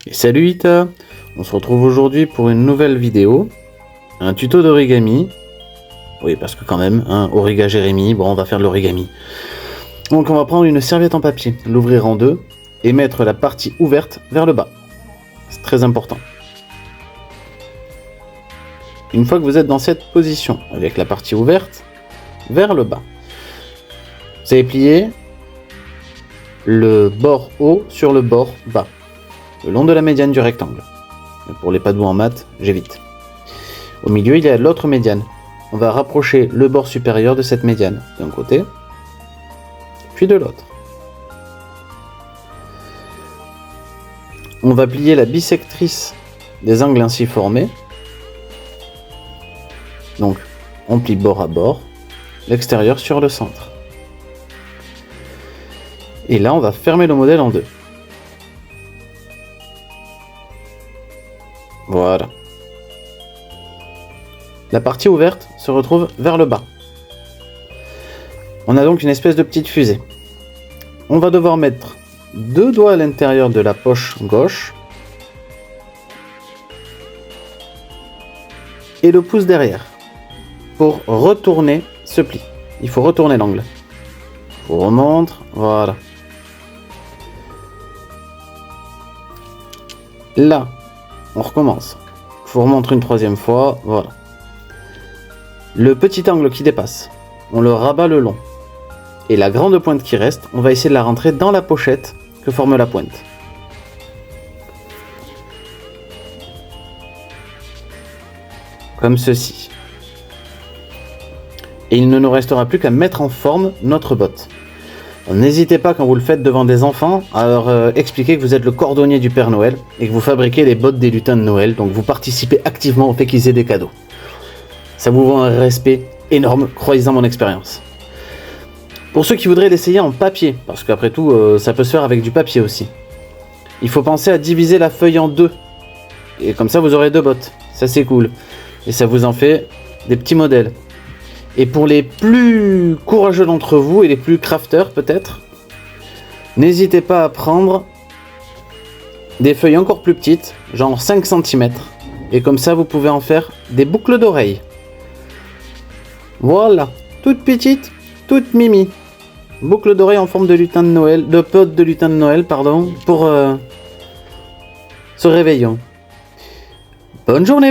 Et salut Ita, on se retrouve aujourd'hui pour une nouvelle vidéo, un tuto d'origami. Oui, parce que quand même, Origa Jérémy, bon, on va faire de l'origami. Donc on va prendre une serviette en papier, l'ouvrir en deux et mettre la partie ouverte vers le bas. C'est très important. Une fois que vous êtes dans cette position, avec la partie ouverte vers le bas, vous allez plier le bord haut sur le bord bas, le long de la médiane du rectangle. Pour les pados en maths, j'évite. Au milieu, il y a l'autre médiane. On va rapprocher le bord supérieur de cette médiane, d'un côté, puis de l'autre. On va plier la bisectrice des angles ainsi formés. Donc, on plie bord à bord, l'extérieur sur le centre. Et là, on va fermer le modèle en deux. Voilà. La partie ouverte se retrouve vers le bas. On a donc une espèce de petite fusée. On va devoir mettre deux doigts à l'intérieur de la poche gauche et le pouce derrière pour retourner ce pli. Il faut retourner l'angle. Je vous remontre, voilà. Là, on recommence. Je vous remontre une troisième fois, voilà. Le petit angle qui dépasse, on le rabat le long. Et la grande pointe qui reste, on va essayer de la rentrer dans la pochette que forme la pointe. Comme ceci. Et il ne nous restera plus qu'à mettre en forme notre botte. N'hésitez pas quand vous le faites devant des enfants à leur expliquer que vous êtes le cordonnier du Père Noël et que vous fabriquez les bottes des lutins de Noël, donc vous participez activement au fait qu'ils aient des cadeaux. Ça vous vaut un respect énorme, croyez-en mon expérience. Pour ceux qui voudraient l'essayer en papier, parce qu'après tout, ça peut se faire avec du papier aussi, il faut penser à diviser la feuille en deux. Et comme ça, vous aurez deux bottes. Ça, c'est cool. Et ça vous en fait des petits modèles. Et pour les plus courageux d'entre vous et les plus crafters peut-être, n'hésitez pas à prendre des feuilles encore plus petites, genre 5 cm. Et comme ça, vous pouvez en faire des boucles d'oreilles. Voilà, toute petite, toute mimi. Boucle d'oreille en forme de lutin de Noël, de pote de lutin de Noël, pardon, pour ce réveillon. Bonne journée!